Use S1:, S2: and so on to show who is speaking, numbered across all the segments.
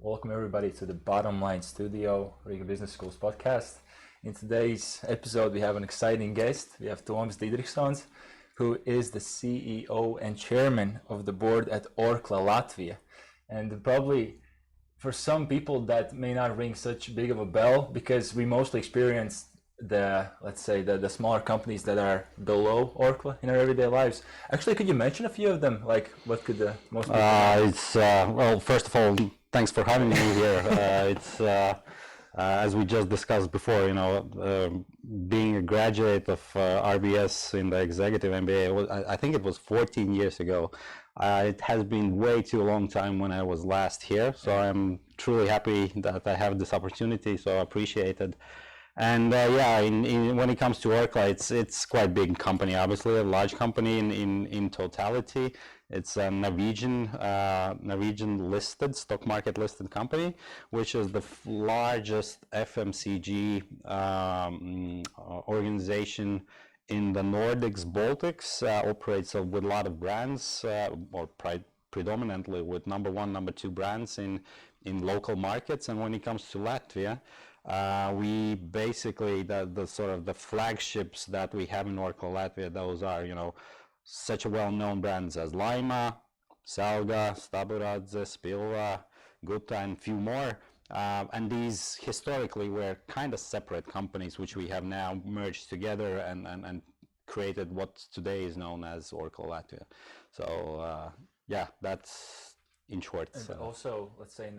S1: Welcome everybody to the Bottom Line Studio, Riga Business School's podcast. In today's episode, we have an exciting guest. We have Toms Didrihsons, who is the CEO and chairman of the board at Orkla Latvia. And probably for some people that may not ring such big of a bell, because we mostly experience the smaller companies that are below Orkla in our everyday lives. Actually, could you mention a few of them? Like, what could the most people know?
S2: Well, first of all, thanks for having me here. As we just discussed before, being a graduate of RBS in the executive MBA, I think it was 14 years ago. It has been way too long time when I was last here, so I'm truly happy that I have this opportunity, so I appreciate it. And when it comes to Orkla, it's quite big company, obviously a large company in totality. It's a Norwegian listed, stock market listed company, which is the largest FMCG organization in the Nordics, Baltics, operates with a lot of brands, predominantly with number one, number two brands in local markets. And when it comes to Latvia, we basically, the sort of the flagships that we have in Orkla Latvia, those are, such a well-known brands as Laima, Salga, Staburadze, Spilva, Gutta, and few more. And these historically were kind of separate companies, which we have now merged together and created what today is known as Orkla Latvia. So that's in short.
S1: And also, let's say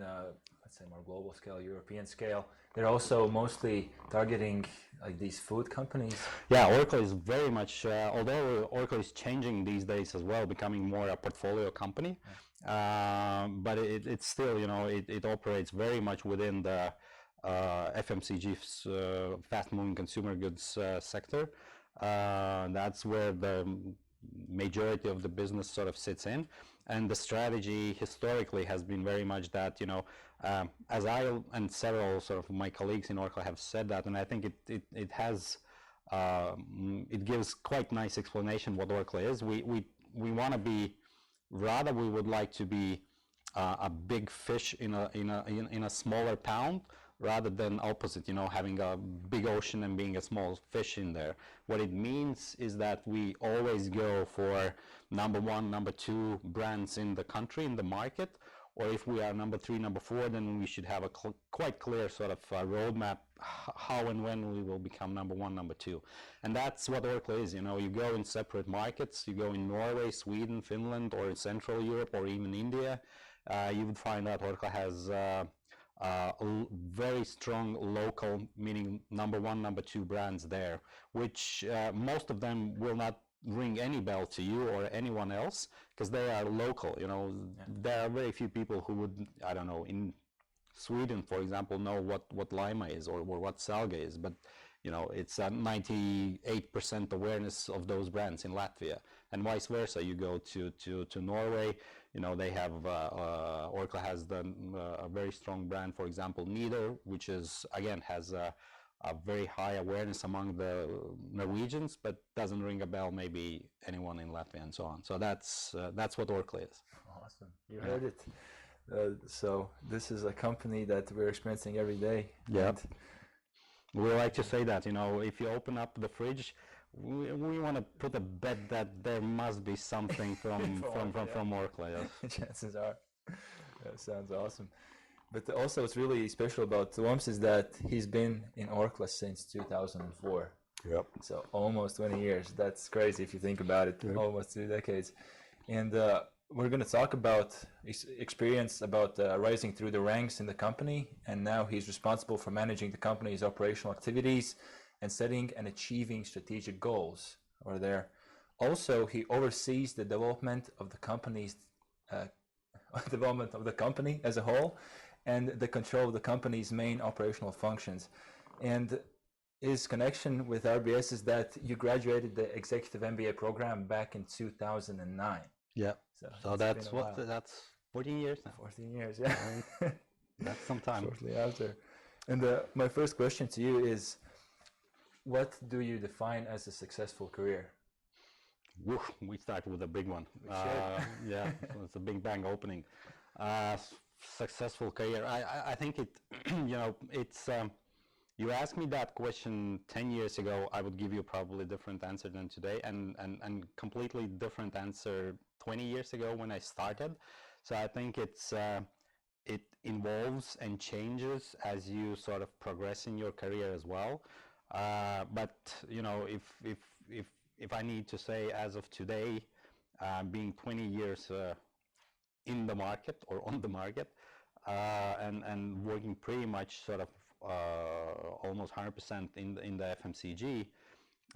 S1: more global scale, European scale, they're also mostly targeting like these food companies.
S2: Yeah, Orkla is very much, although Orkla is changing these days as well, becoming more a portfolio company, but it's still, it operates very much within the FMCG, fast-moving consumer goods sector. That's where the majority of the business sort of sits in. And the strategy historically has been very much that, as I and several sort of my colleagues in Orkla have said that, and I think it has, it gives quite nice explanation what Orkla is. We want to be, rather we would like to be a big fish in a smaller pond, rather than opposite, having a big ocean and being a small fish in there. What it means is that we always go for number one, number two brands in the country, in the market, or if we are number three, number four, then we should have a quite clear sort of roadmap how and when we will become number one, number two. And that's what Orkla is. You go in separate markets, you go in Norway, Sweden, Finland, or in Central Europe, or even India, you would find that Orkla has very strong local, meaning number one, number two brands there, which most of them will not ring any bell to you or anyone else because they are local. There are very few people who would, I don't know, in Sweden, for example, know what Lima is or what Salga is, but it's a 98% awareness of those brands in Latvia, and vice versa. You go to Norway, they have Orkla has a very strong brand, for example, Nieder, which is again has a very high awareness among the Norwegians, but doesn't ring a bell maybe anyone in Latvia and so on. So that's what Orkla is.
S1: Awesome, you heard it. So this is a company that we're experiencing every day.
S2: Yeah. We like to say that, if you open up the fridge, we want to put a bet that there must be something from Orkla. Yes.
S1: Chances are. That sounds awesome. But also what's really special about Toms is that he's been in Orkla since 2004.
S2: Yep.
S1: So almost 20 years. That's crazy if you think about it. Yep. Almost 2 decades. And we're going to talk about his experience about rising through the ranks in the company, and now he's responsible for managing the company's operational activities and setting and achieving strategic goals over there. Also, he oversees the development of the company's company as a whole, and the control of the company's main operational functions. And his connection with RBS is that you graduated the executive MBA program back in 2009.
S2: Yeah. So that's 14 years now.
S1: 14 years, yeah.
S2: That's some time.
S1: Shortly after. And my first question to you is, what do you define as a successful career?
S2: We start with a big one. Yeah, so it's a big bang opening. successful career. I think it, it's, you asked me that question 10 years ago, I would give you probably a different answer than today, and completely different answer 20 years ago when I started. So I think it involves and changes as you sort of progress in your career as well. But if I need to say as of today, being 20 years in the market or on the market, and working pretty much sort of almost 100% in the FMCG,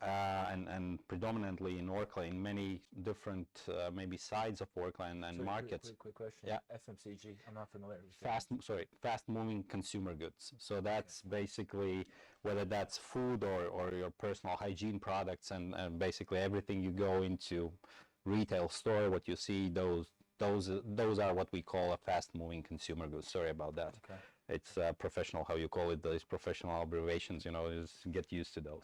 S2: and predominantly in Orkla, in many different maybe sides of Orkla and
S1: Sorry,
S2: markets.
S1: quick question.
S2: Yeah.
S1: FMCG, I'm not familiar with that.
S2: Fast moving consumer goods. So that's basically whether that's food or your personal hygiene products, and basically everything you go into retail store, what you see, those are what we call a fast moving consumer goods. Sorry about that.
S1: Okay.
S2: It's professional how you call it, those professional abbreviations, just get used to those.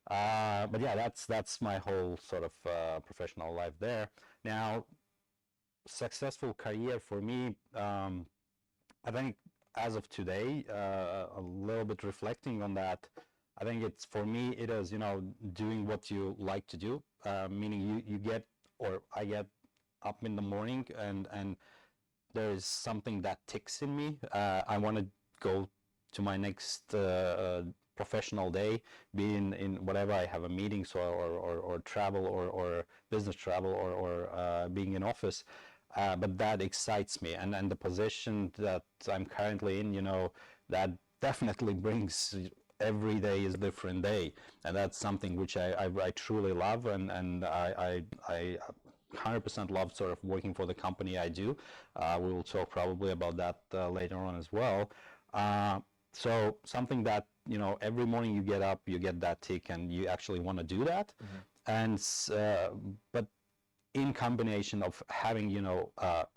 S2: But yeah, that's my whole sort of professional life there. Now, successful career for me, I think as of today, a little bit reflecting on that, I think it's, for me, it is, doing what you like to do, meaning you get, or I get up in the morning, and there is something that ticks in me. I want to go to my next professional day, be in whatever I have a meeting, or travel, or business travel, or being in office. But that excites me, and the position that I'm currently in, that definitely brings, every day is a different day, and that's something which I truly love, and I 100% love sort of working for the company I do. We will talk probably about that later on as well. So something that, every morning you get up, you get that tick, and you actually want to do that. And but in combination of having,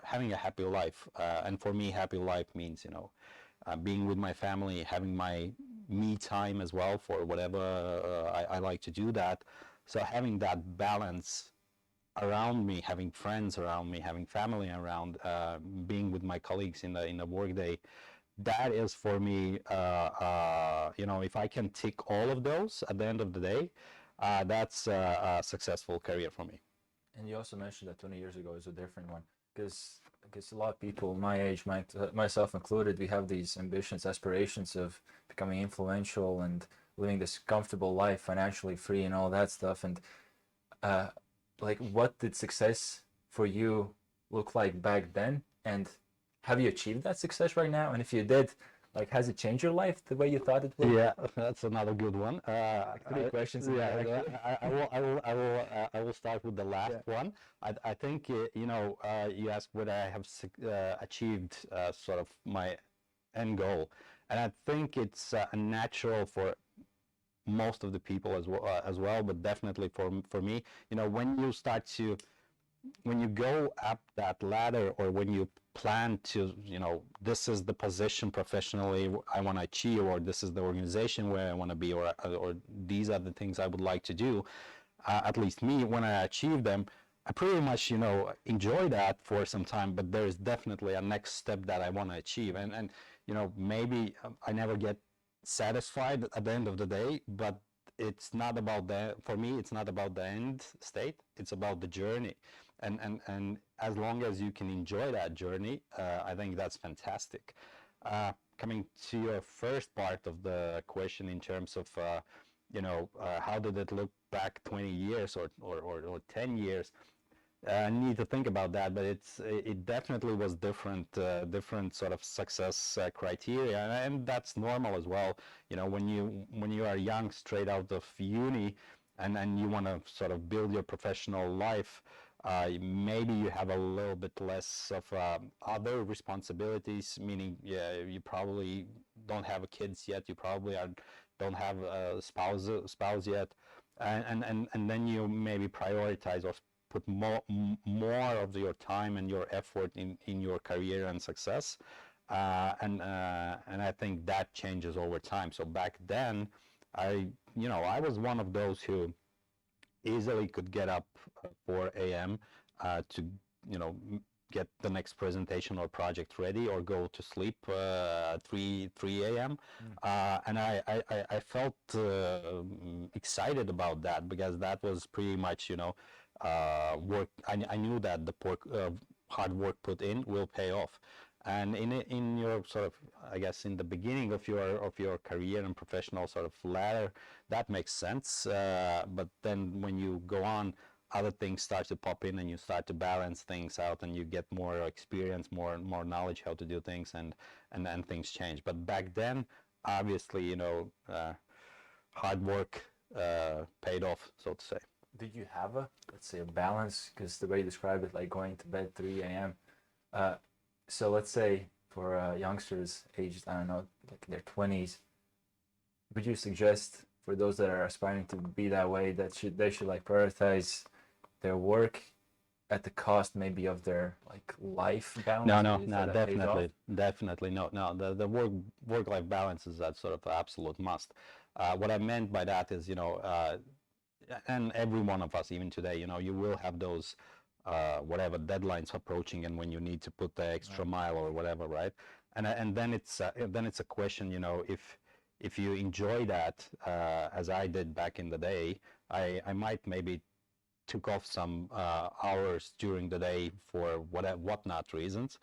S2: having a happy life, and for me, happy life means, being with my family, having my me time as well for whatever I like to do that. So having that balance around me, having friends around me, having family around, being with my colleagues in the workday, that is for me, if I can tick all of those at the end of the day, that's a successful career for me.
S1: And you also mentioned that 20 years ago is a different one, because a lot of people my age, myself included, we have these ambitions, aspirations of becoming influential and living this comfortable life, financially free and all that stuff. And like, what did success for you look like back then? And have you achieved that success right now? And if you did, like, has it changed your life the way you thought it would?
S2: Yeah, that's another good one.
S1: Three questions.
S2: Yeah, I will start with the last one. I think you asked whether I have achieved sort of my end goal, and I think it's natural for most of the people as well, but definitely for me, when you go up that ladder, or when you plan to, this is the position professionally I want to achieve, or this is the organization where I want to be, or these are the things I would like to do, at least me, when I achieve them, I pretty much, enjoy that for some time, but there is definitely a next step that I want to achieve. And maybe I never get satisfied at the end of the day, but it's not about for me, it's not about the end state, it's about the journey. And as long as you can enjoy that journey, I think that's fantastic. Coming to your first part of the question in terms of, how did it look back 20 years or 10 years? I need to think about that, but it definitely was different sort of success criteria, and that's normal as well. When you are young, straight out of uni, and you want to sort of build your professional life, maybe you have a little bit less of other responsibilities, meaning you probably don't have kids yet, you probably don't have a spouse yet, and then you maybe prioritize or put more of your time and your effort in your career and success, and I think that changes over time. So back then, I was one of those who easily could get up 4 a.m. To get the next presentation or project ready or go to sleep at 3 a.m. And I felt excited about that, because that was pretty much, work. I knew that the hard work put in will pay off. And in your sort of, I guess, in the beginning of your career and professional sort of ladder, that makes sense. But then when you go on, other things start to pop in, and you start to balance things out, and you get more experience, more knowledge how to do things, and then things change. But back then, obviously, hard work paid off, so to say.
S1: Did you have let's say, a balance? Because the way you describe it, like going to bed 3 a.m. So let's say for youngsters aged, I don't know, like in their 20s, would you suggest for those that are aspiring to be that way, that they should like prioritize their work at the cost maybe of their like life balance?
S2: No, definitely no. The work-life balance is that sort of absolute must. What I meant by that is, and every one of us, even today, you will have those whatever deadlines approaching, and when you need to put the extra mile or whatever, right? And then it's a question, if you enjoy that, as I did back in the day, I might maybe took off some hours during the day for whatnot reasons,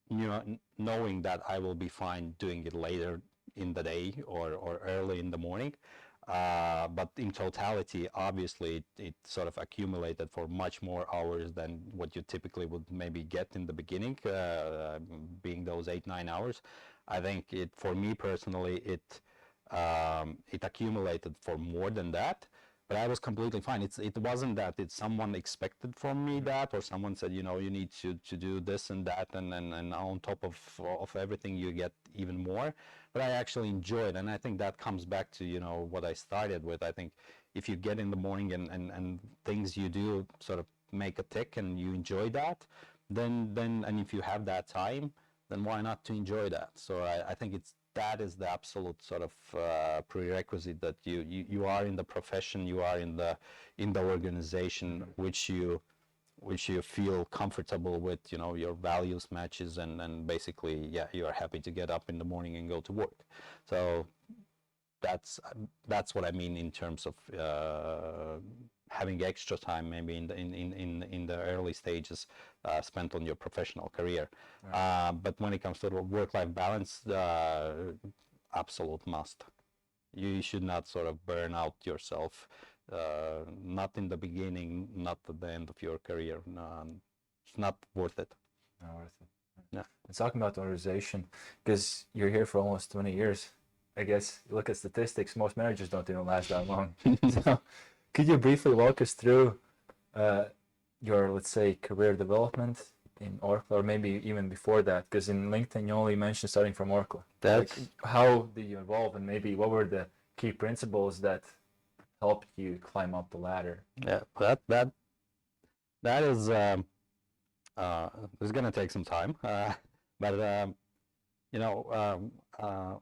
S2: knowing that I will be fine doing it later in the day or early in the morning. But in totality, obviously, it sort of accumulated for much more hours than what you typically would maybe get in the beginning, being those 8-9 hours. I think for me personally, it accumulated for more than that. But I was completely fine. It wasn't that someone expected from me that, or someone said, you need to do this and that, and on top of everything you get even more. But I actually enjoyed, and I think that comes back to what I started with. I think if you get in the morning and things you do sort of make a tick and you enjoy that, then and if you have that time, then why not to enjoy that? So I think that is the absolute sort of prerequisite, that you are in the profession, you are in the organization which you feel comfortable with, your values matches, and basically, yeah, you are happy to get up in the morning and go to work. So that's what I mean in terms of having extra time maybe in the early stages spent on your professional career. Right. But when it comes to the work-life balance, absolute must. You should not sort of burn out yourself, not in the beginning, not at the end of your career. No, it's not worth it.
S1: Not worth it. Yeah. And talking about the organization, because you're here for almost 20 years, I guess you look at statistics, most managers don't even last that long. So could you briefly walk us through your, let's say, career development in Orkla, or maybe even before that? Because in LinkedIn, you only mentioned starting from Orkla. Like, how did you evolve, and maybe what were the key principles that helped you climb up the ladder?
S2: Yeah, that is it's going to take some time, but a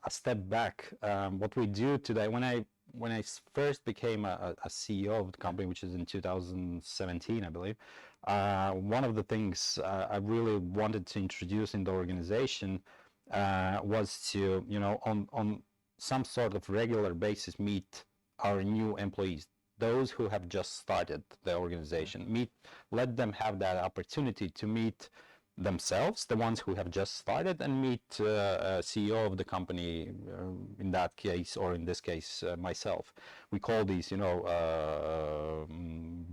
S2: step back. What we do today, when I first became a CEO of the company, which is in 2017, I believe, one of the things I really wanted to introduce in the organization was to, on some sort of regular basis, meet our new employees, those who have just started the organization. Let them have that opportunity to meet themselves, the ones who have just started, and meet CEO of the company, in that case, or in this case, myself. We call these,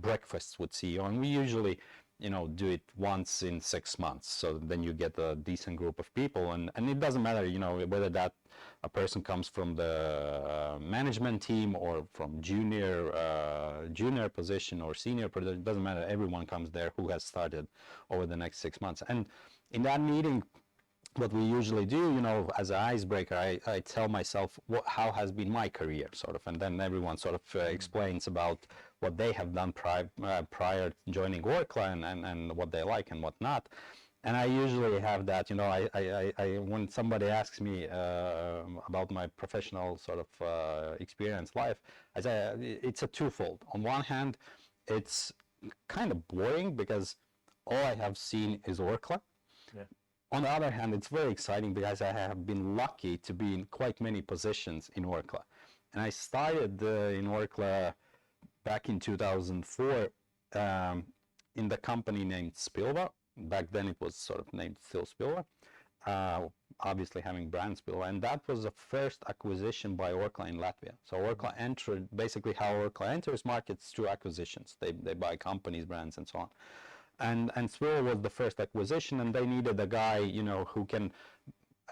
S2: breakfasts with CEO, and we usually, do it once in 6 months. So then you get a decent group of people, and it doesn't matter, whether that a person comes from the management team or from junior position or senior position. It doesn't matter. Everyone comes there who has started over the next 6 months. And in that meeting, what we usually do, as an icebreaker, I tell myself how has been my career, sort of, and then everyone sort of explains about what they have done prior to joining Orkla, and what they like and what not. And I usually have that, I when somebody asks me about my professional sort of experience life, I say it's a twofold. On one hand, it's kind of boring because all I have seen is Orkla.
S1: Yeah.
S2: On the other hand, it's very exciting because I have been lucky to be in quite many positions in Orkla. And I started in Orkla back in 2004 in the company named Spilva. Back then it was sort of named still Spilva, obviously having brand Spilva. And that was the first acquisition by Orkla in Latvia. So Orkla entered, basically how Orkla enters markets through acquisitions. They buy companies, brands, and so on. And Spilva was the first acquisition, and they needed a guy, you know, who can,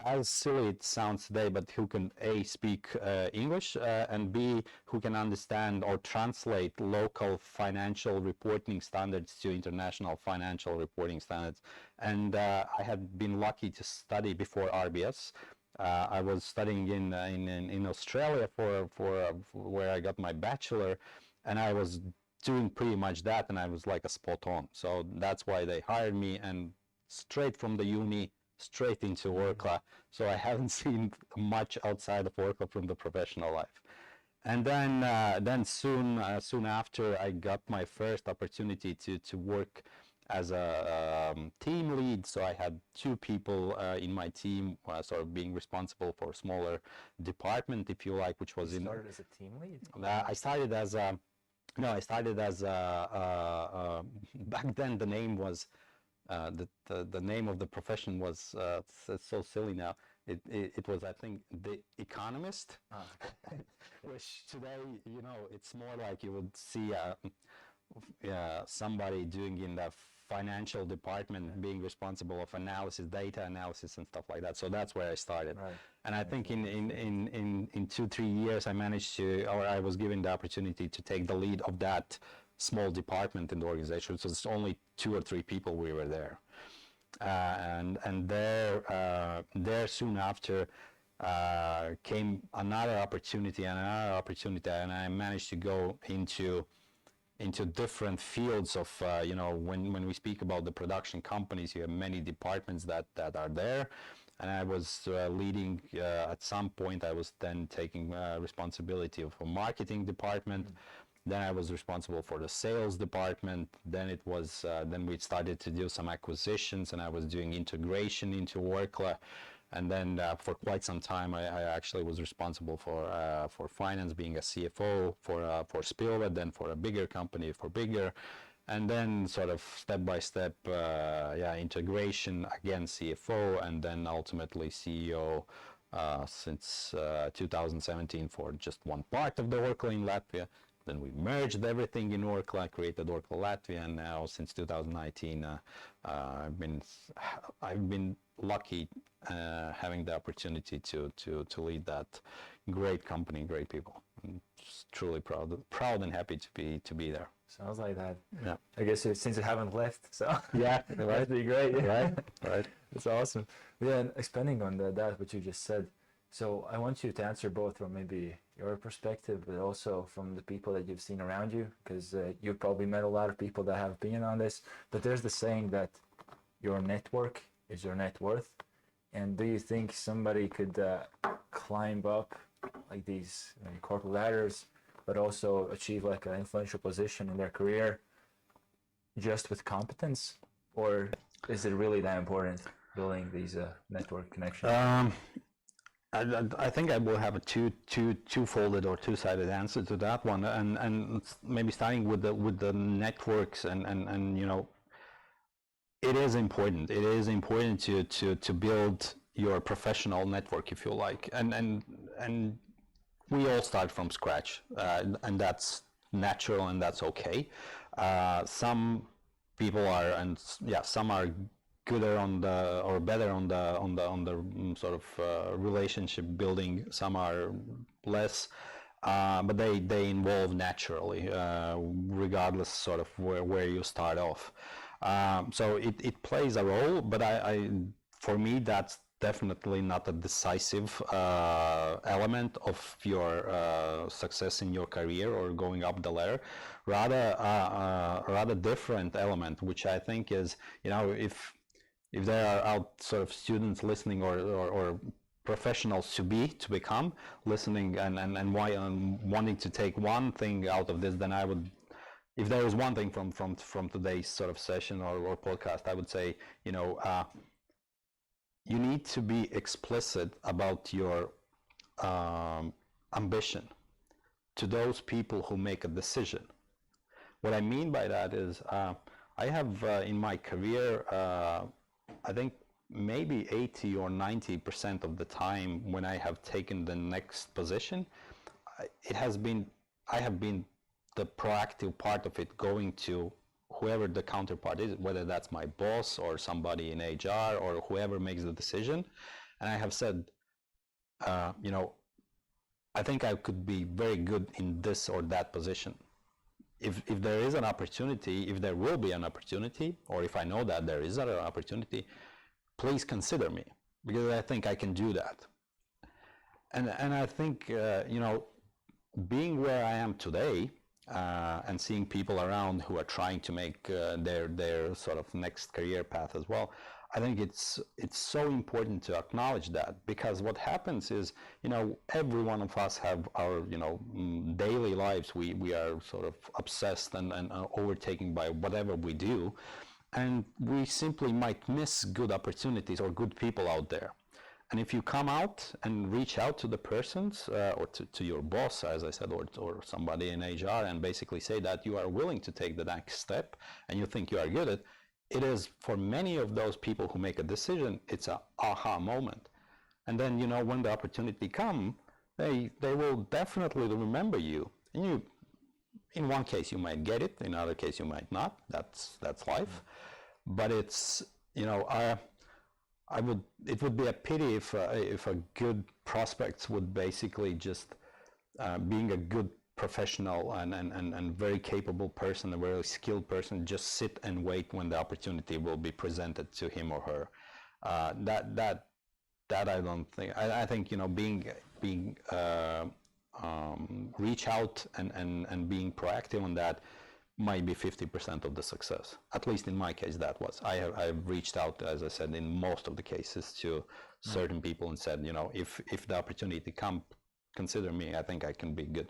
S2: as silly it sounds today, but who can A, speak English, and B, who can understand or translate local financial reporting standards to international financial reporting standards. And I had been lucky to study before RBS. I was studying in Australia for where I got my bachelor, and I was doing pretty much that, and I was like a spot on. So that's why they hired me, and straight from the uni, straight into Orkla. So I haven't seen much outside of Orkla from the professional life. And then soon after, I got my first opportunity to work as a team lead. So I had two people in my team, sort of being responsible for a smaller department, if you like, which was
S1: You started as a team lead?
S2: I started as a back then the name was the name of the profession was it's so silly now. It was, I think, the economist, which today, you know, it's more like you would see somebody doing in the financial department, being responsible of analysis, data analysis, and stuff like that. So that's where I started.
S1: Right.
S2: And I think in 2-3 years, I managed to, or I was given the opportunity to take the lead of that small department in the organization. So it's only 2 or 3 people we were there. And there soon after came another opportunity, and I managed to go into different fields of, you know, when we speak about the production companies, you have many departments that are there. And I was leading, at some point, I was then taking responsibility of a marketing department. Then I was responsible for the sales department. Then it was, then we started to do some acquisitions, and I was doing integration into Orkla. And then for quite some time, I actually was responsible for finance, being a CFO for Spilva, then for a bigger company, for bigger. And then sort of step by step, integration, again CFO, and then ultimately CEO since 2017 for just one part of the Orkla in Latvia. Then we merged everything in Orkla, created Orkla Latvia, and now since 2019, I've been lucky having the opportunity to lead that great company, great people. I'm just truly proud and happy to be there.
S1: Sounds like that.
S2: Yeah.
S1: I guess since you haven't left, so
S2: yeah,
S1: it must be great. Yeah.
S2: Right.
S1: It's awesome. Yeah, and expanding on that what you just said. So I want you to answer both from maybe your perspective, but also from the people that you've seen around you, because you've probably met a lot of people that have opinion on this. But there's the saying that your network is your net worth. And do you think somebody could climb up like these corporate ladders, but also achieve like an influential position in their career just with competence, or is it really that important building these network connections?
S2: I think I will have a two-folded or two-sided answer to that one, and maybe starting with the networks and you know, it is important. It is important to build your professional network, if you like, and we all start from scratch, and that's natural and that's okay. Some people are, and some are gooder on the, or better on the sort of relationship building. Some are less, but they involve naturally, regardless sort of where you start off. So it plays a role, but for me that's definitely not a decisive element of your success in your career or going up the ladder. Rather different element, which I think is, you know, if there are out sort of students listening or professionals to become listening and wanting to take one thing out of this, then I would if there is one thing from today's sort of session or podcast, I would say, you need to be explicit about your ambition to those people who make a decision. What I mean by that is, I have in my career, I think maybe 80 or 90% of the time when I have taken the next position, I have been the proactive part of it, going to whoever the counterpart is, whether that's my boss or somebody in HR or whoever makes the decision. And I have said, I think I could be very good in this or that position. If there is an opportunity, if there will be an opportunity, or if I know that there is an opportunity, please consider me, because I think I can do that. And I think, being where I am today, and seeing people around who are trying to make their sort of next career path as well, I think it's so important to acknowledge that, because what happens is, every one of us have our, daily lives. We are sort of obsessed and overtaken by whatever we do, and we simply might miss good opportunities or good people out there. And if you come out and reach out to the persons, or to your boss, as I said, or somebody in HR, and basically say that you are willing to take the next step and you think you are good at it, it is, for many of those people who make a decision, it's a aha moment. And then, when the opportunity comes, they will definitely remember you. And you, in one case, you might get it. In another case, you might not. That's life. But it's, it would be a pity if a good prospects would basically just, being a good professional and very capable person, a very skilled person, just sit and wait when the opportunity will be presented to him or her. That I don't think. I think, being reach out and being proactive on that might be 50% of the success. At least in my case, that was. I've reached out, as I said, in most of the cases, to certain people and said, if the opportunity comes, consider me. I think I can be good.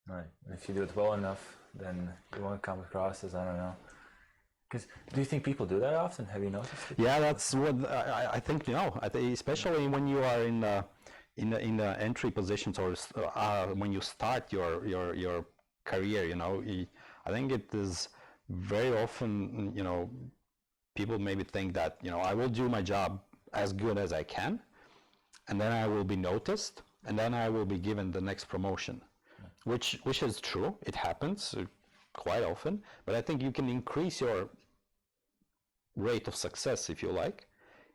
S1: Right. If you do it well enough, then you won't come across as, I don't know. Because do you think people do that often? Have you noticed it?
S2: Yeah, that's what I think. Especially when you are in the entry positions, or when you start your career. I think it is very often, people maybe think that, I will do my job as good as I can, and then I will be noticed, and then I will be given the next promotion, which is true. It happens quite often, but I think you can increase your rate of success, if you like,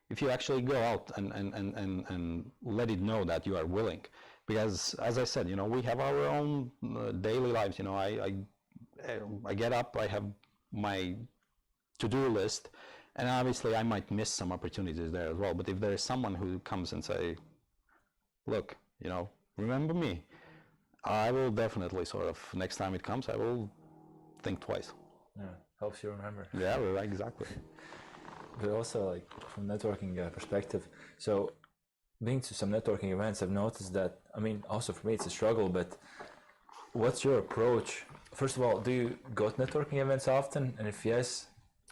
S2: if you actually go out and let it know that you are willing. Because, as I said, we have our own daily lives. I get up, I have my to-do list, and obviously I might miss some opportunities there as well. But if there is someone who comes and say, look, remember me, I will definitely sort of, next time it comes, I will think twice.
S1: Yeah, helps you remember.
S2: Yeah, well, exactly.
S1: But also, like, from networking perspective, so being to some networking events, I've noticed that, also for me it's a struggle, but what's your approach? First of all, do you go to networking events often? And if yes,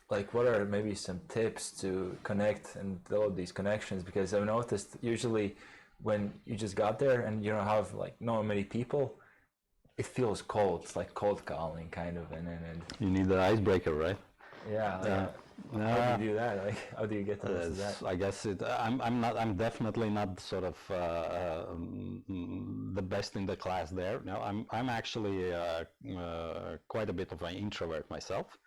S1: like, what are maybe some tips to connect and build these connections? Because I've noticed usually when you just got there and you don't have not many people, it feels cold. It's like cold calling kind of, and
S2: you need the icebreaker, right?
S1: Yeah. How do you do that? Like, how do you get to that?
S2: I guess I'm definitely not sort of the best in the class there. No, I'm actually quite a bit of an introvert myself.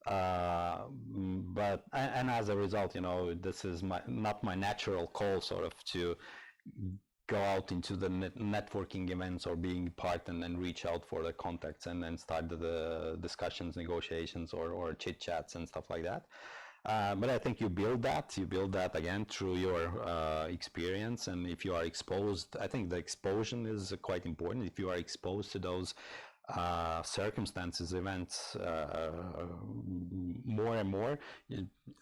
S2: But as a result, this is not my natural call, sort of, to go out into the networking events or being part and reach out for the contacts and then start the discussions, negotiations, or chit chats and stuff like that. But I think you build that again through your experience, and if you are exposed, I think the exposure is quite important. If you are exposed to those circumstances, events, more and more,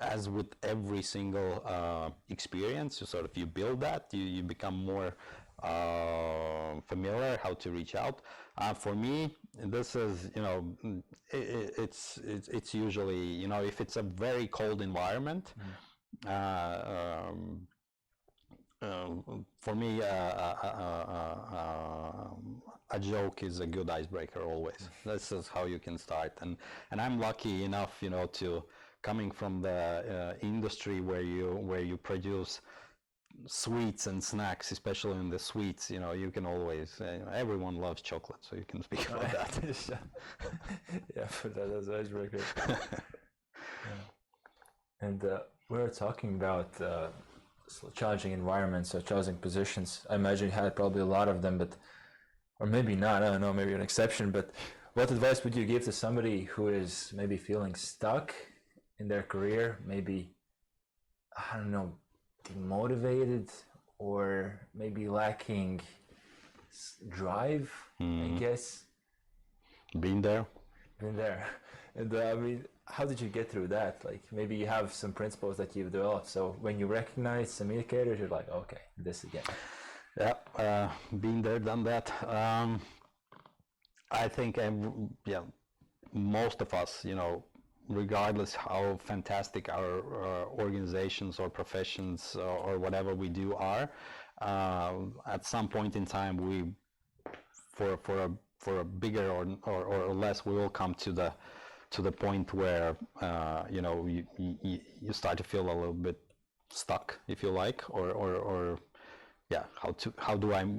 S2: as with every single experience, you build that, you become more familiar, how to reach out. For me, this is, it's usually, if it's a very cold environment, for me, a joke is a good icebreaker always. This is how you can start. And I'm lucky enough, to coming from the industry where you produce sweets and snacks, especially in the sweets, you can always, everyone loves chocolate, so you can speak about that.
S1: Yeah, but that is icebreaker. Yeah. And we were talking about challenging environments or challenging positions. I imagine you had probably a lot of them, but or maybe not. I don't know. Maybe you're an exception. But what advice would you give to somebody who is maybe feeling stuck in their career? Maybe, I don't know, demotivated, or maybe lacking drive. I guess.
S2: Been there.
S1: And I mean, how did you get through that? Like, maybe you have some principles that you've developed, so when you recognize some indicators, you're like, okay, this again.
S2: Yeah, been there, done that. I think, most of us, regardless how fantastic our organizations or professions or whatever we do are, at some point in time, we, for a bigger or less, we will come to the point where you start to feel a little bit stuck, if you like, or yeah,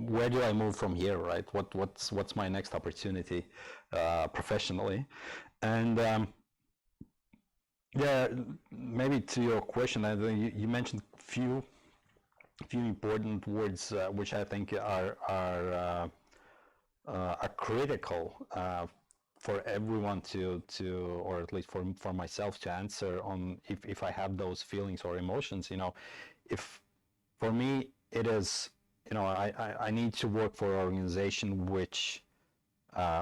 S2: where do I move from here, right? What's my next opportunity professionally? And yeah, maybe to your question, I think you mentioned few important words which I think are critical for everyone to or at least for myself to answer on if I have those feelings or emotions. If for me it is, I need to work for an organization which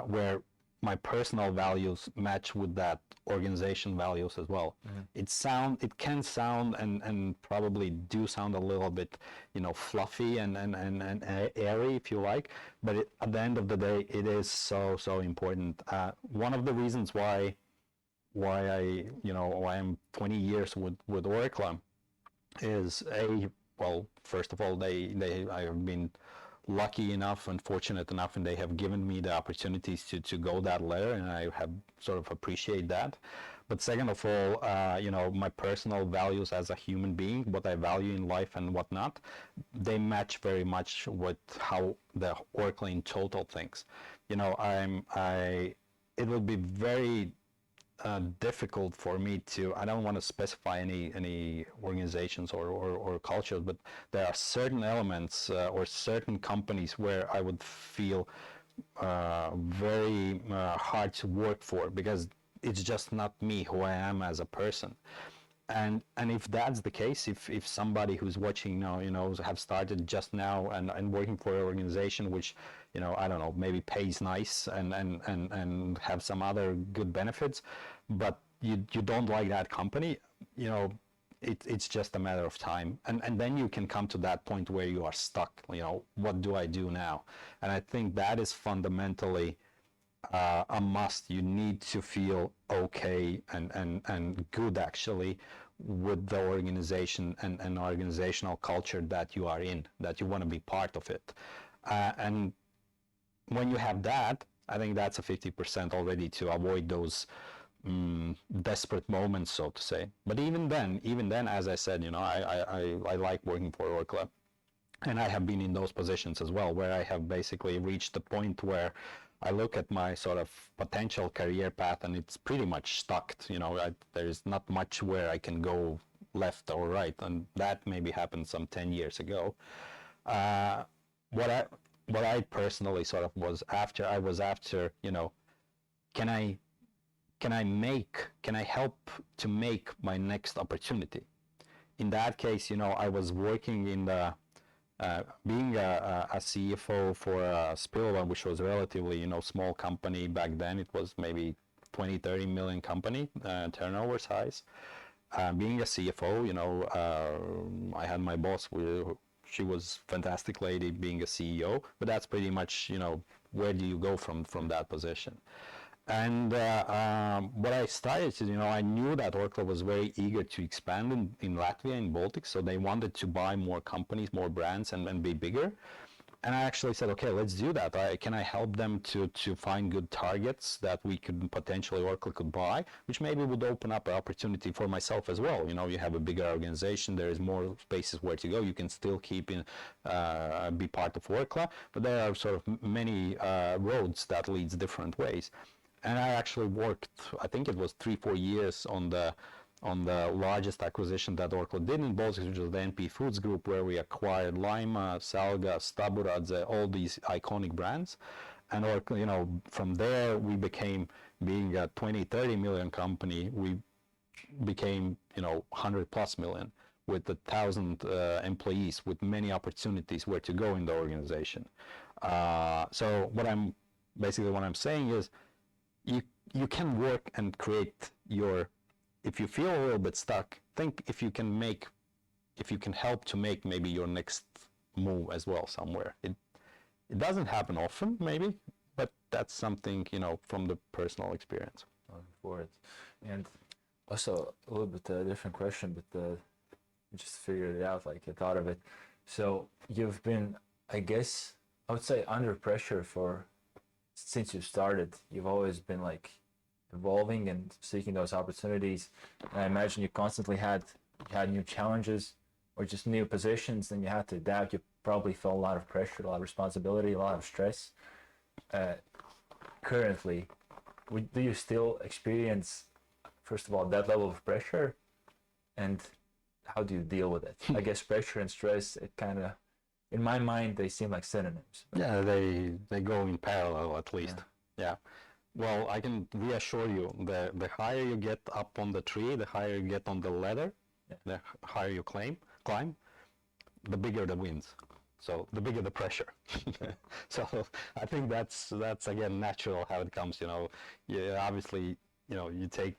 S2: where my personal values match with that organization values as well. It can sound and probably do sound a little bit, fluffy and airy, if you like, but at the end of the day, it is so important. One of the reasons why I'm 20 years with Orkla is well, first of all, I have been lucky enough and fortunate enough, and they have given me the opportunities to go that ladder, and I have sort of appreciate that. But second of all, my personal values as a human being, what I value in life and whatnot, they match very much with how the Orkla in total thinks. It will be very difficult for me to, I don't want to specify any organizations or cultures, but there are certain elements or certain companies where I would feel very hard to work for, because it's just not me, who I am as a person. And if that's the case, if somebody who's watching now, have started just now and working for an organization which, I don't know, maybe pays nice and have some other good benefits, but you don't like that company, it's just a matter of time. And then you can come to that point where you are stuck, what do I do now? And I think that is fundamentally a must. You need to feel okay and good, actually, with the organization and organizational culture that you are in, that you want to be part of it. And when you have that, I think that's a 50% already to avoid those desperate moments, so to say. But even then, as I said, I like working for Orkla. And I have been in those positions as well, where I have basically reached the point where I look at my sort of potential career path, and it's pretty much stuck. There is not much where I can go left or right, and that maybe happened some 10 years ago. What I personally sort of was after, can I help to make my next opportunity? In that case, I was working in the being a CFO for a Spilva, which was a relatively, small company back then. It was maybe 20-30 million company turnover size. Being a CFO, I had my boss. she was fantastic lady being a CEO, but that's pretty much, where do you go from that position? And what I started to, I knew that Orkla was very eager to expand in Latvia, in Baltics, so they wanted to buy more companies, more brands, and be bigger. And I actually said, okay, let's do that. Can I help them to find good targets that we could potentially, Orkla could buy, which maybe would open up an opportunity for myself as well. You have a bigger organization, there is more spaces where to go. You can still keep in, be part of Orkla, but there are sort of many roads that leads different ways. And I actually worked, I think it was 3-4 years on the largest acquisition that Orkla did in Baltics, which was the NP Foods Group, where we acquired Laima, Salga, Staburadze, all these iconic brands. And Orkla, from there we became, being a 20-30 million company, we became 100+ million with 1,000 employees, with many opportunities where to go in the organization. So what I'm saying is, you can work and create your, if you feel a little bit stuck, think if you can help to make maybe your next move as well somewhere. It doesn't happen often, maybe, but that's something, from the personal experience.
S1: Looking forward. And also a little bit different question, but just figured it out, like I thought of it. So you've been, I guess, I would say under pressure since you started. You've always been like evolving and seeking those opportunities. And I imagine you constantly had new challenges or just new positions, and you had to adapt. You probably felt a lot of pressure, a lot of responsibility, a lot of stress. Currently, do you still experience, first of all, that level of pressure, and how do you deal with it? I guess pressure and stress, it kind of, in my mind, they seem like synonyms.
S2: Yeah, they go in parallel at least. Yeah. Well, I can reassure you, the higher you get up on the tree, the higher you get on the ladder, the higher you climb, the bigger the winds. So the bigger the pressure. So I think that's again natural how it comes. Obviously, you take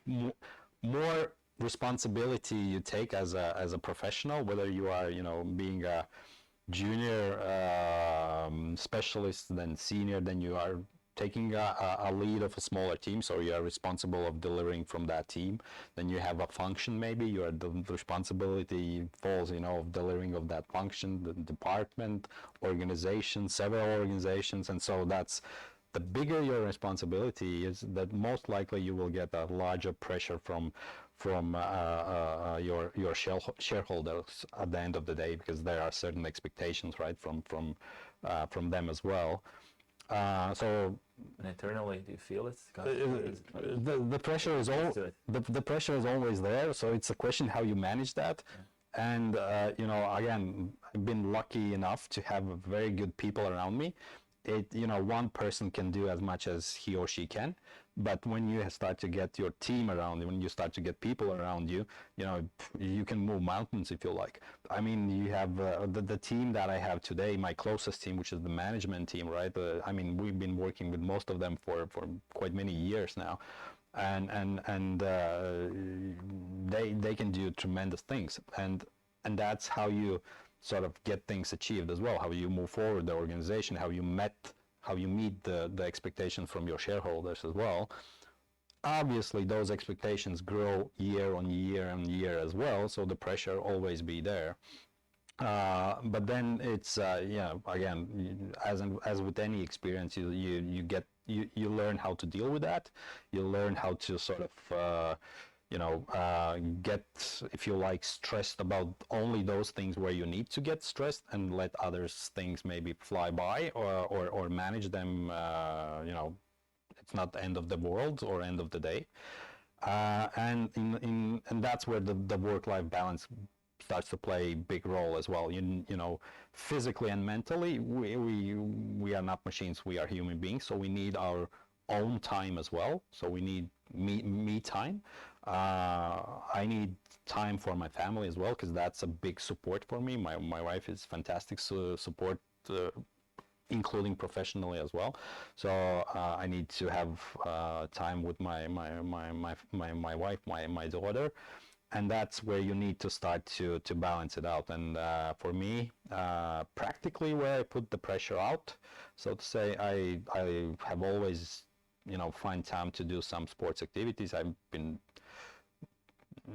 S2: more responsibility. You take as a professional, whether you are being a junior specialist, then senior, then you are taking a lead of a smaller team, so you are responsible of delivering from that team. Then you have a function, maybe the responsibility falls, of delivering of that function, the department, organization, several organizations, and so that's the bigger your responsibility is, that most likely you will get a larger pressure from your shareholders at the end of the day, because there are certain expectations, right, from them as well. So
S1: and internally, do you feel it?
S2: The pressure is the pressure is always there. So it's a question how you manage that. Yeah. And again, I've been lucky enough to have very good people around me. One person can do as much as he or she can, but when you start to get your team around you, when you start to get people around you, you can move mountains if you like. I mean, you have the team that I have today, my closest team, which is the management team, right? I mean, we've been working with most of them for quite many years now, and they can do tremendous things, and that's how you sort of get things achieved as well, how you move forward the organization, how you meet the expectations from your shareholders as well. Obviously, those expectations grow year on year and year as well, so the pressure always be there. But then it's again, as with any experience, you learn how to deal with that. You learn how to sort of get, if you like, stressed about only those things where you need to get stressed, and let others things maybe fly by, or manage them. It's not the end of the world or end of the day. And that's where the work-life balance starts to play a big role as well. Physically and mentally, we are not machines. We are human beings, so we need our own time as well. So we need me time. I need time for my family as well, because that's a big support for me. My wife is fantastic support, including professionally as well. So I need to have time with my wife, my daughter, and that's where you need to start to balance it out. And for me, practically where I put the pressure out, so to say, I have always, find time to do some sports activities. I've been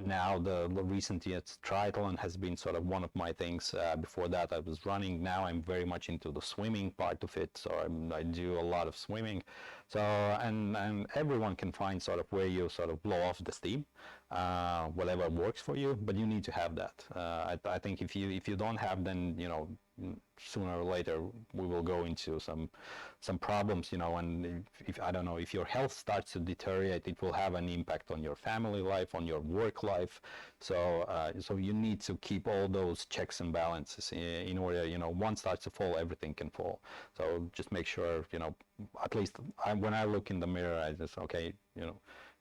S2: now the recent years triathlon has been sort of one of my things. Before that I was running. Now I'm very much into the swimming part of it, so I do a lot of swimming. So and everyone can find sort of where you sort of blow off the steam, whatever works for you, but you need to have that. I think if you don't have, then sooner or later we will go into some problems, and if I don't know, if your health starts to deteriorate, it will have an impact on your family life, on your work life. So you need to keep all those checks and balances in order. One starts to fall, everything can fall. So just make sure, at least when I look in the mirror, I just, okay,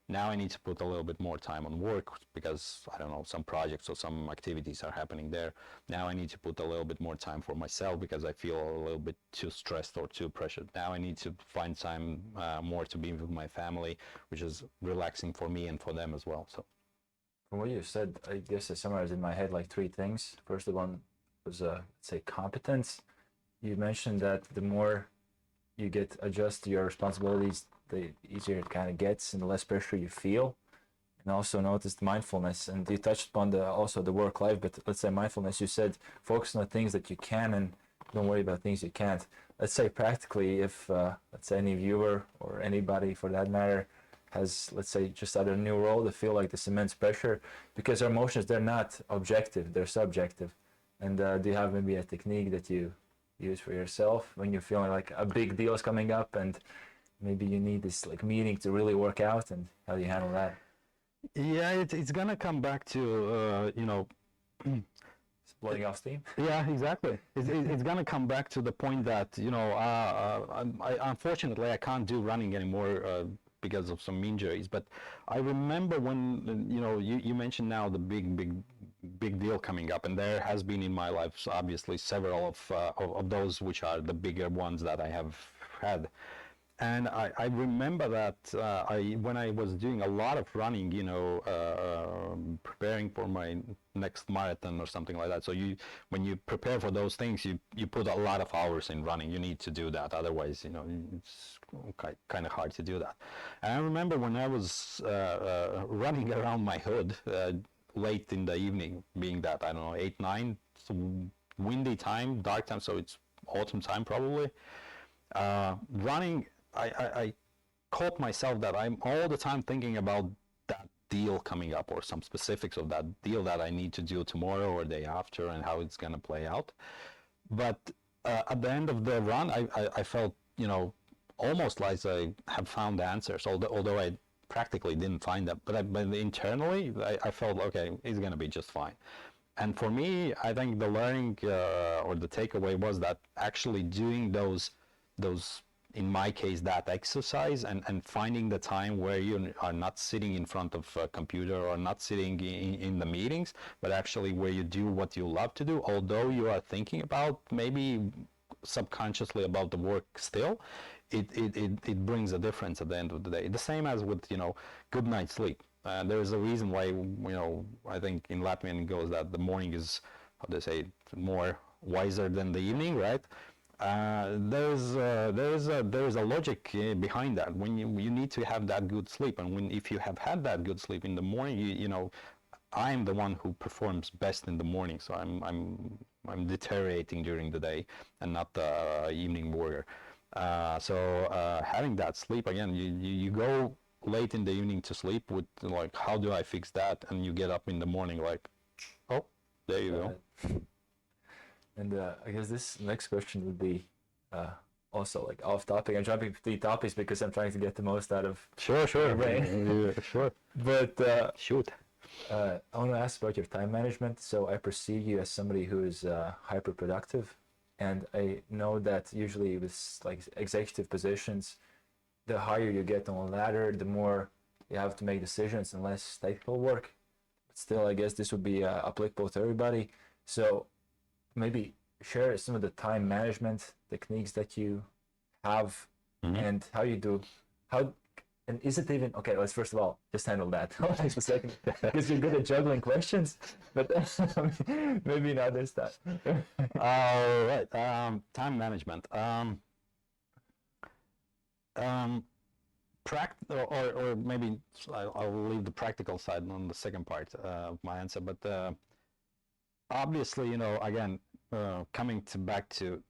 S2: now I need to put a little bit more time on work because, I don't know, some projects or some activities are happening there. Now I need to put a little bit more time for myself because I feel a little bit too stressed or too pressured. Now I need to find time more to be with my family, which is relaxing for me and for them as well. So,
S1: from what you said, I guess I summarized in my head like three things. First one was, let's say, competence. You mentioned that the more you get adjust to your responsibilities, the easier it kind of gets and the less pressure you feel. And also noticed mindfulness, and you touched upon also the work life, but let's say mindfulness, you said focus on the things that you can and don't worry about things you can't. Let's say practically, if let's say any viewer or anybody for that matter has, let's say, just started a new role, they feel like this immense pressure because our emotions, they're not objective, they're subjective. And do you have maybe a technique that you use for yourself when you're feeling like a big deal is coming up and maybe you need this like meeting to really work out, and how do you handle that?
S2: Yeah, it's gonna come back to
S1: Blowing off steam.
S2: Yeah, exactly. It's gonna come back to the point that I unfortunately I can't do running anymore because of some injuries. But I remember when you mentioned now the big deal coming up, and there has been in my life obviously several of those which are the bigger ones that I have had. And I remember that when I was doing a lot of running, preparing for my next marathon or something like that. So when you prepare for those things, you put a lot of hours in running. You need to do that, otherwise, it's kind of hard to do that. And I remember when I was running around my hood late in the evening, being that, I don't know, 8, 9, so windy time, dark time, so it's autumn time probably. Running, I caught myself that I'm all the time thinking about that deal coming up or some specifics of that deal that I need to do tomorrow or day after and how it's going to play out. But at the end of the run, I felt, almost like I have found the answers, although I practically didn't find them. But internally, I felt, okay, it's going to be just fine. And for me, I think the learning or the takeaway was that actually doing those in my case, that exercise and finding the time where you are not sitting in front of a computer or not sitting in the meetings, but actually where you do what you love to do, although you are thinking about maybe subconsciously about the work still, it brings a difference at the end of the day. The same as with, good night's sleep. There's a reason why, I think in Latvian it goes that the morning is, how they say, more wiser than the evening, right? There's a logic behind that. When you need to have that good sleep, and if you have had that good sleep in the morning, I'm the one who performs best in the morning. So I'm deteriorating during the day and not the evening warrior. So having that sleep again, you go late in the evening to sleep with like, how do I fix that? And you get up in the morning like, oh, there you go.
S1: And I guess this next question would be also like off topic. I'm jumping between topics because I'm trying to get the most out of
S2: Sure.
S1: your brain.
S2: Yeah, sure.
S1: But
S2: shoot.
S1: I want to ask about your time management. So I perceive you as somebody who is hyper productive, and I know that usually with like executive positions, the higher you get on the ladder, the more you have to make decisions and less technical work. But still, I guess this would be applicable to everybody. So maybe share some of the time management techniques that you have, and how you do, how And is it even okay? Let's first of all just handle that like a second, because you're good at juggling questions, but maybe not this time.
S2: All right. Time management. Or maybe I'll leave the practical side on the second part of my answer. But obviously, again, coming back to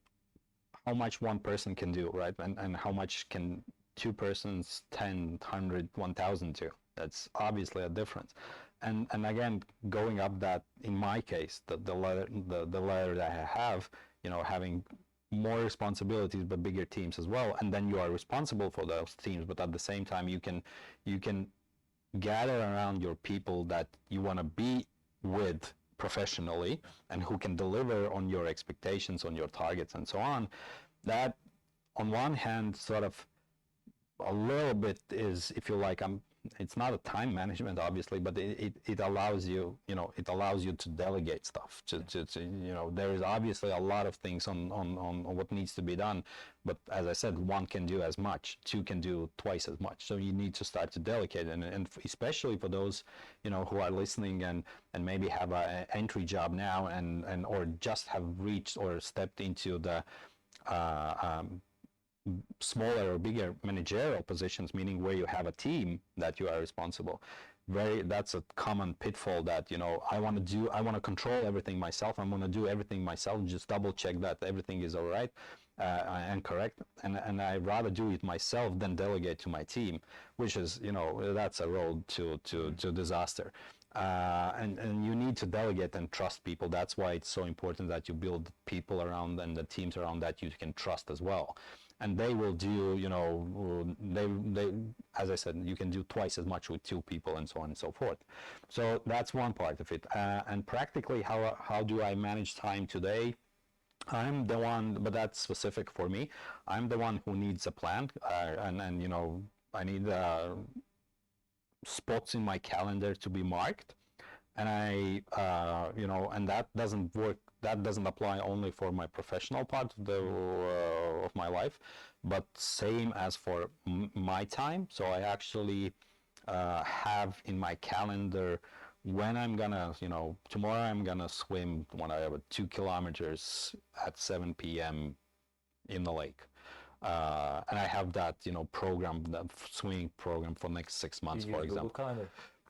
S2: how much one person can do, right? And how much can two persons, 10, 100, 1,000 do? That's obviously a difference. And again, going up that, in my case, the ladder that I have, having more responsibilities but bigger teams as well, and then you are responsible for those teams, but at the same time you can gather around your people that you want to be with professionally and who can deliver on your expectations, on your targets, and so on. That, on one hand, sort of a little bit is, if you like, it's not a time management, obviously, but it allows you, it allows you to delegate stuff. There is obviously a lot of things on what needs to be done, but as I said, one can do as much, two can do twice as much. So you need to start to delegate, and especially for those, who are listening and maybe have an entry job now and or just have reached or stepped into the smaller or bigger managerial positions, meaning where you have a team that you are responsible. That's a common pitfall that, I want to control everything myself. I want to do everything myself, just double check that everything is all right and correct. And I'd rather do it myself than delegate to my team, which is, that's a road to disaster. And you need to delegate and trust people. That's why it's so important that you build people around and the teams around that you can trust as well. And they will do, they, as I said, you can do twice as much with two people and so on and so forth. So that's one part of it. And practically, how do I manage time today? I'm the one, but that's specific for me. I'm the one who needs a plan, and I need spots in my calendar to be marked, and and that doesn't work. That doesn't apply only for my professional part of my life, but same as for my time. So I actually have in my calendar when I'm gonna, tomorrow I'm gonna swim 2 kilometers at 7 p.m. in the lake. And I have that, program, that swimming program for next 6 months, for example.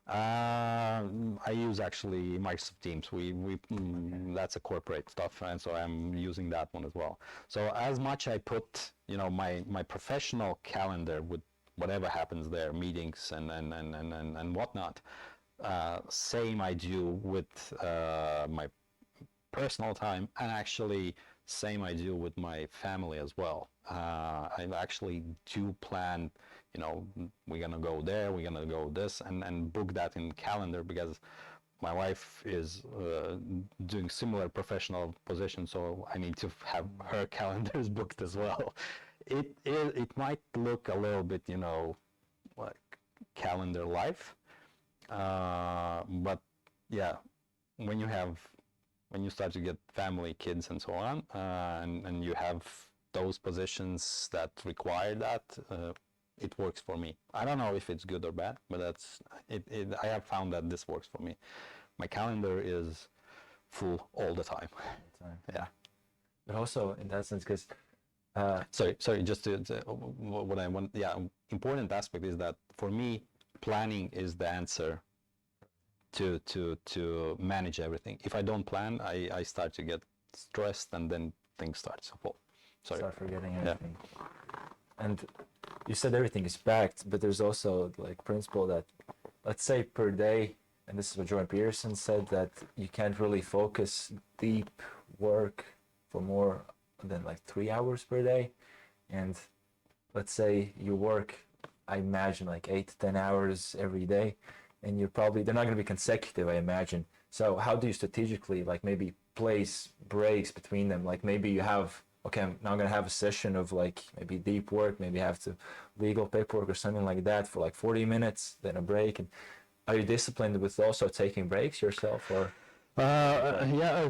S2: I use actually Microsoft Teams. That's a corporate stuff, and so I'm using that one as well. So as much I put, my professional calendar with whatever happens there, meetings and whatnot. Same I do with my personal time, and actually same I do with my family as well. I actually do plan, we're gonna go there, we're gonna go this, and book that in calendar, because my wife is doing similar professional positions, so I need to have her calendars booked as well. It might look a little bit, like calendar life, but yeah, when you start to get family, kids, and so on, and you have those positions that require that, it works for me. I don't know if it's good or bad, but that's it. I have found that this works for me. My calendar is full all the time. Yeah.
S1: But also in that sense, because
S2: sorry, just to what I want. Yeah, important aspect is that for me, planning is the answer to manage everything. If I don't plan, I start to get stressed, and then things start to fall.
S1: Start forgetting everything. Yeah. And you said everything is packed, but there's also like principle that, let's say per day, and this is what Jordan Peterson said, that you can't really focus deep work for more than like 3 hours per day. And let's say you work, I imagine, like 8 to 10 hours every day, and they're not going to be consecutive, I imagine. So how do you strategically, like, maybe place breaks between them? Like maybe you have, okay, I'm now going to have a session of like maybe deep work, maybe have to legal paperwork or something like that for like 40 minutes, then a break. And are you disciplined with also taking breaks yourself, or?
S2: Yeah,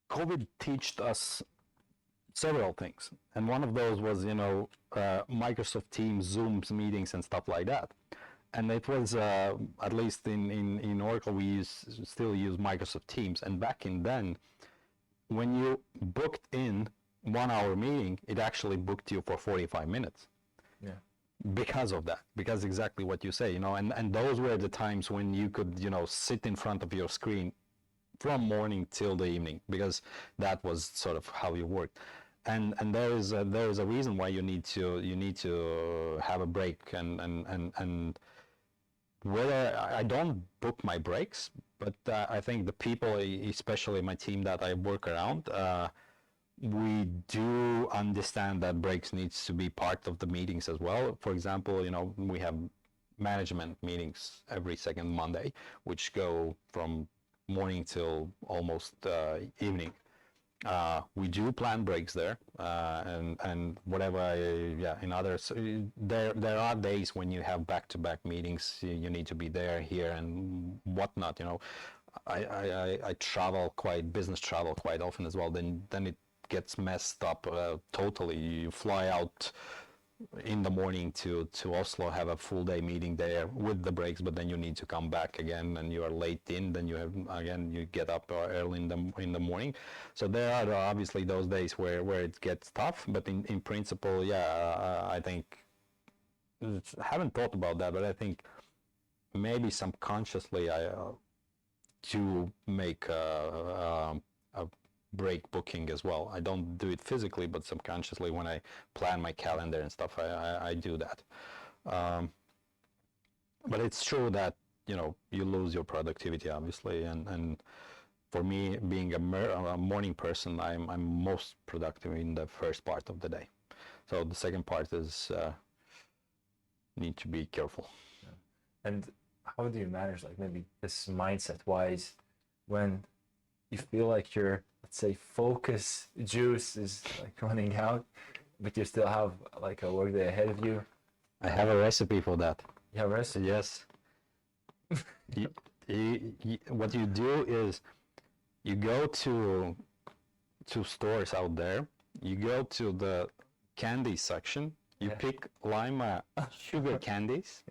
S2: COVID taught us several things, and one of those was Microsoft Teams, Zooms, meetings, and stuff like that. And it was at least in Oracle we still use Microsoft Teams, and back in then, when you booked in 1 hour meeting, it actually booked you for 45 minutes.
S1: Yeah.
S2: Because of that, because exactly what you say, and those were the times when you could sit in front of your screen from morning till the evening, because that was sort of how you worked. And there is a reason why you need to have a break, and whether I don't book my breaks, but I think the people, especially my team that I work around, we do understand that breaks needs to be part of the meetings as well. For example, we have management meetings every second Monday, which go from morning till almost evening. We do plan breaks there, and whatever. In others, there are days when you have back-to-back meetings. You need to be there, here, and whatnot. I travel business travel quite often as well. Then it gets messed up totally. You fly out in the morning to Oslo, have a full day meeting there with the breaks, but then you need to come back again, and you are late in. Then you get up early in the morning. So there are obviously those days where it gets tough, but in principle, I think I haven't thought about that, but I think maybe subconsciously I do make a break booking as well. I don't do it physically, but subconsciously when I plan my calendar and stuff, I do that. But it's true that you lose your productivity, obviously, and for me, being a morning person, I'm most productive in the first part of the day. So the second part is need to be careful.
S1: Yeah. And how do you manage, like, maybe this mindset wise, when you feel like your, let's say, focus juice is like running out, but you still have like a work day ahead of you?
S2: I have a recipe for that.
S1: You have a recipe?
S2: Yes. What you do is you go to stores out there, you go to the candy section, you pick lime sugar candies,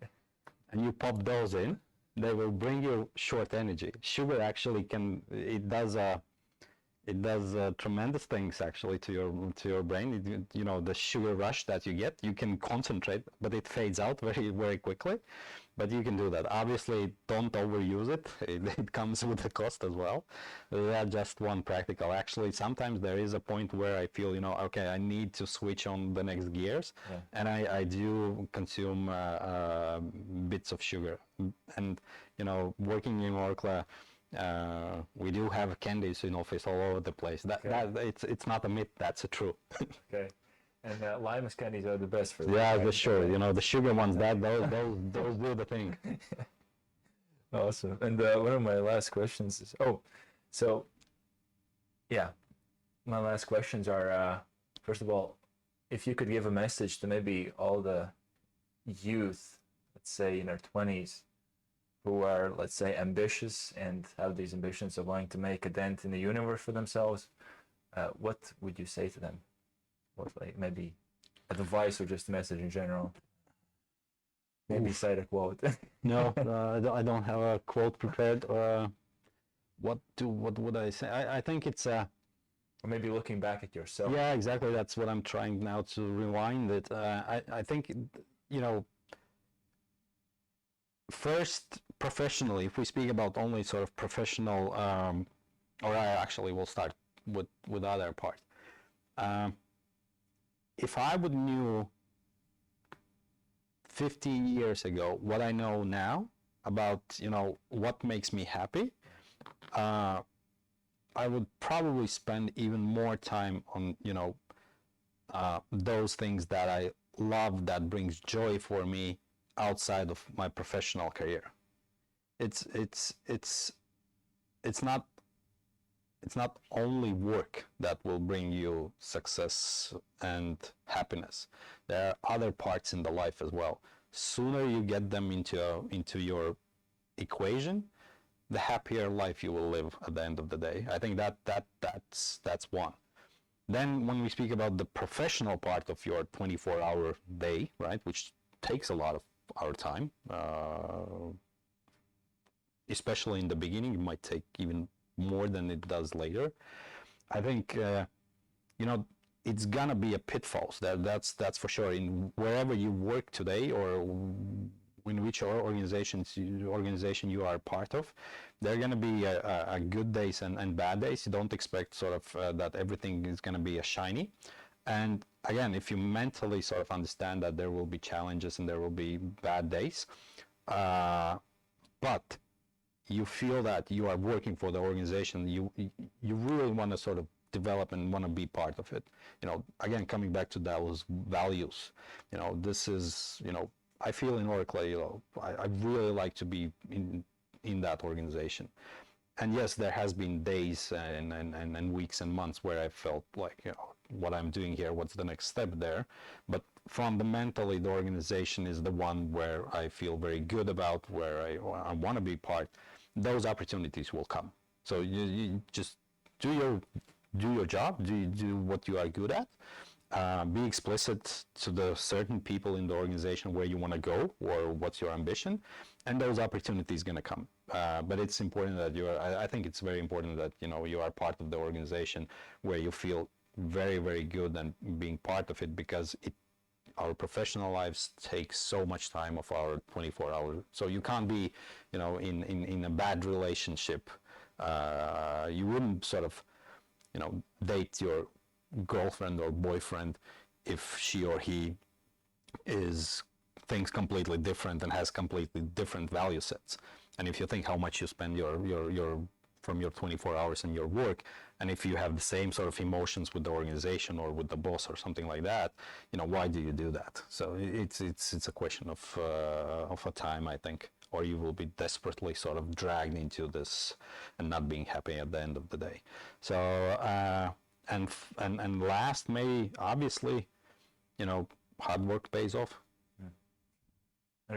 S2: and you pop those in. They will bring you short energy. Sugar actually it does tremendous things actually to your brain. The sugar rush that you get, you can concentrate, but it fades out very, very quickly. But you can do that. Obviously, don't overuse it. It comes with a cost as well. That's just one practical. Actually, sometimes there is a point where I feel, okay, I need to switch on the next gears, and I do consume bits of sugar. And working in Orkla, we do have candies in office all over the place. It's not a myth. That's a true.
S1: Okay. And lime candies are the best for that.
S2: Yeah, right? Sure. The sugar ones, those do the thing.
S1: Awesome. And one of my last questions is, my last questions are, first of all, if you could give a message to maybe all the youth, let's say in their 20s, who are, let's say, ambitious and have these ambitions of wanting to make a dent in the universe for themselves, what would you say to them? What, like, maybe advice or just a message in general? Maybe cite a quote.
S2: No, I don't have a quote prepared. What would I say? I think it's
S1: or maybe looking back at yourself.
S2: Yeah, exactly. That's what I'm trying now to rewind it. I think first, professionally, if we speak about only sort of professional, or I actually will start with other part. If I would knew 15 years ago what I know now about what makes me happy, I would probably spend even more time on those things that I love, that brings joy for me outside of my professional career. It's not only work that will bring you success and happiness. There are other parts in the life as well. Sooner you get them into your equation, the happier life you will live at the end of the day. I think that's one. Then when we speak about the professional part of your 24-hour day, right, which takes a lot of our time, especially in the beginning, it might take even more than it does later. I think, it's gonna be a pitfalls. That's for sure. In wherever you work today, or in which organization you are part of, there are going to be a good days and bad days. You don't expect sort of that everything is going to be a shiny. And again, if you mentally sort of understand that there will be challenges and there will be bad days, but you feel that you are working for the organization, you really want to sort of develop and want to be part of it. Again, coming back to those values, this is, I feel in Orkla, I really like to be in that organization. And yes, there has been days and weeks and months where I felt like, what I'm doing here, what's the next step there? But fundamentally, the organization is the one where I feel very good about, where I want to be part. Those opportunities will come. So you just do your job, do what you are good at. Be explicit to the certain people in the organization where you want to go or what's your ambition, and those opportunities going to come. But it's important that I think it's very important that you are part of the organization where you feel very, very good and being part of it, because our professional lives take so much time of our 24 hours. So you can't be in a bad relationship. You wouldn't sort of date your girlfriend or boyfriend if she or he thinks completely different and has completely different value sets. And if you think how much you spend from your 24 hours in your work, and if you have the same sort of emotions with the organization or with the boss or something like that, why do you do that? So it's a question of a time, I think, or you will be desperately sort of dragged into this and not being happy at the end of the day. So and last, maybe obviously, hard work pays off.
S1: And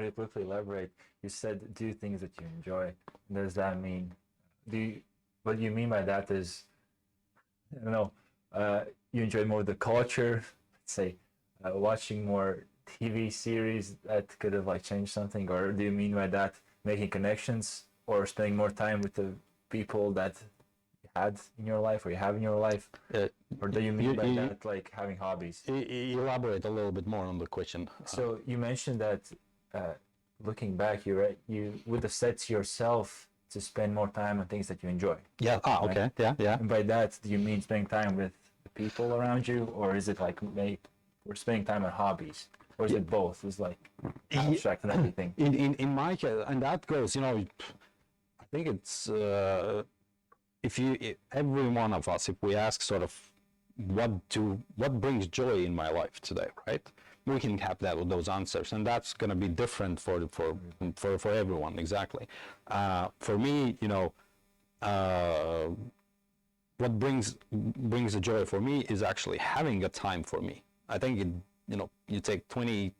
S1: really quickly elaborate. You said do things that you enjoy. Does that mean what you mean by that is, I don't know, you enjoy more the culture, let's say, watching more TV series that could have like changed something, or do you mean by that making connections or spending more time with the people that you had in your life or you have in your life, or do you mean by that like having hobbies?
S2: Elaborate a little bit more on the question.
S1: So you mentioned that looking back, you would have set to yourself to spend more time on things that you enjoy.
S2: Yeah. Okay.
S1: Right?
S2: Yeah.
S1: And by that, do you mean spending time with the people around you, or is it like we're spending time on hobbies, or is it both? It's like abstract and everything.
S2: In my case, and that goes, I think it's every one of us, if we ask sort of what brings joy in my life today, right? We can have those answers, and that's going to be different for everyone. Exactly. For me, what brings the joy for me is actually having a time for me. I think you take 15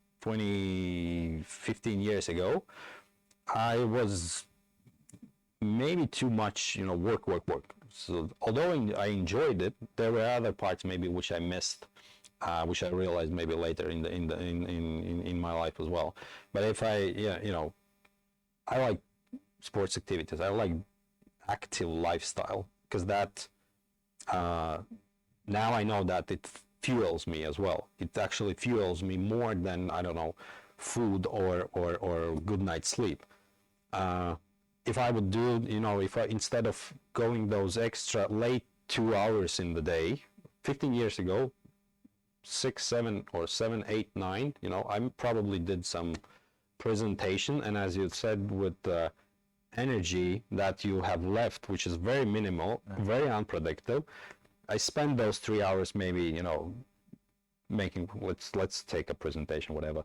S2: years ago, I was maybe too much, work. So although I enjoyed it, there were other parts maybe which I missed. Which I realized maybe later in my life as well. But if I like sports activities. I like active lifestyle, because that now I know that it fuels me as well. It actually fuels me more than, I don't know, food or good night's sleep. If I would do, instead of going those extra late 2 hours in the day, 15 years ago, 6, 7, or 7, 8, 9, I probably did some presentation, and as you said, with the energy that you have left, which is very minimal, very unpredictable, I spend those 3 hours maybe, making, let's take a presentation, whatever,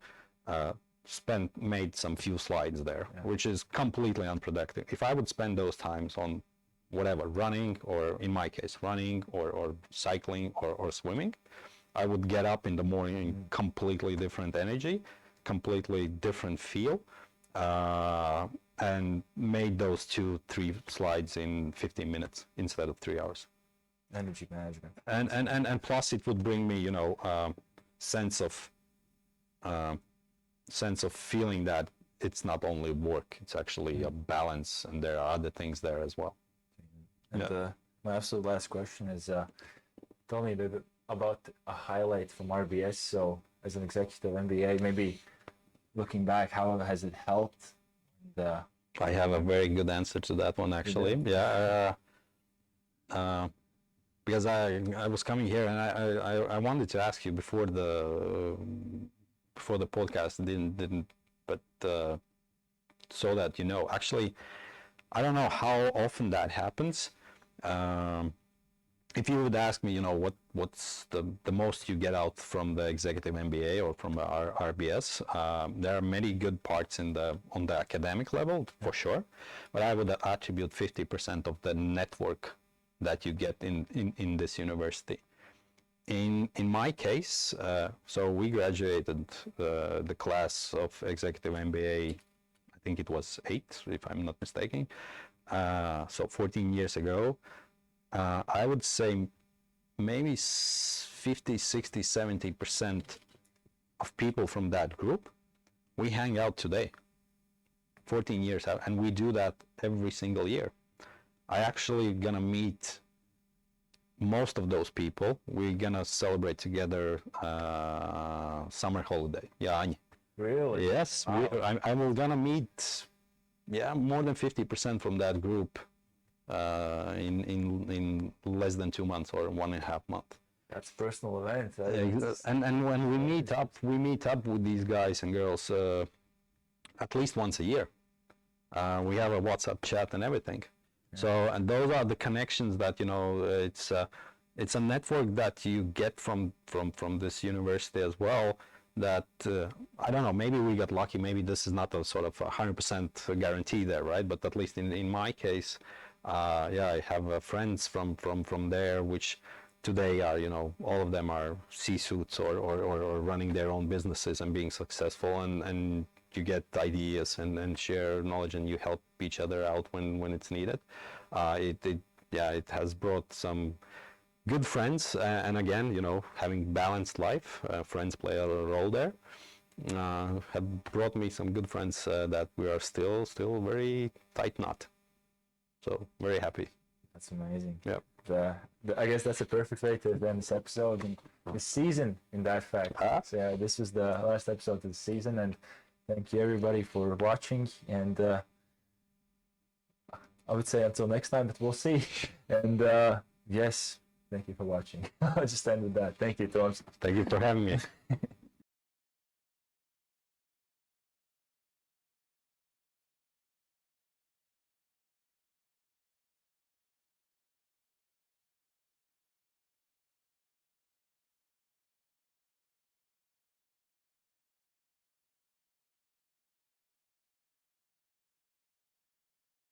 S2: made some few slides there, which is completely unproductive. If I would spend those times on whatever, running, or in my case, running or cycling or swimming, I would get up in the morning completely different energy, completely different feel, and made those 2-3 slides in 15 minutes instead of 3 hours.
S1: Energy management.
S2: And plus it would bring me, sense of feeling that it's not only work, it's actually a balance, and there are other things there as well.
S1: And my absolute last question is, tell me a bit about a highlight from RBS. So as an executive MBA, maybe looking back, how has it helped?
S2: I have a very good answer to that one, actually. Yeah. Because I was coming here and I wanted to ask you before the podcast, didn't but so that actually I don't know how often that happens. If you would ask me, what's the most you get out from the executive MBA or from our RBS, there are many good parts on the academic level, for sure, but I would attribute 50% of the network that you get in this university. In my case, so we graduated the class of executive MBA, I think it was 8, if I'm not mistaken, so 14 years ago. I would say maybe 50, 60, 70% of people from that group, we hang out today, 14 years out, and we do that every single year. I actually gonna meet most of those people. We're gonna celebrate together summer holiday. Yeah.
S1: Really?
S2: Yes. Wow. I'm gonna meet more than 50% from that group in less than 2 months or 1.5 months.
S1: That's a personal event.
S2: And when we meet up with these guys and girls at least once a year. We have a WhatsApp chat and everything. Yeah. So, and those are the connections that it's a network that you get from this university as well. That I don't know, maybe we got lucky. Maybe this is not a sort of 100% guarantee there, right? But at least in my case, I have friends from there, which today are, all of them are C-suits or running their own businesses and being successful, and you get ideas and share knowledge, and you help each other out when it's needed. It has brought some good friends, and again, having balanced life, friends play a role there. Have brought me some good friends that we are still very tight knot. So very happy.
S1: That's amazing.
S2: Yeah.
S1: I guess that's a perfect way to end this episode and the season. In that fact, so yeah, this was the last episode of the season, and thank you everybody for watching. And I would say until next time, but we'll see. And yes, thank you for watching. I'll just end with that. Thank you, Toms.
S2: Thank you for having me.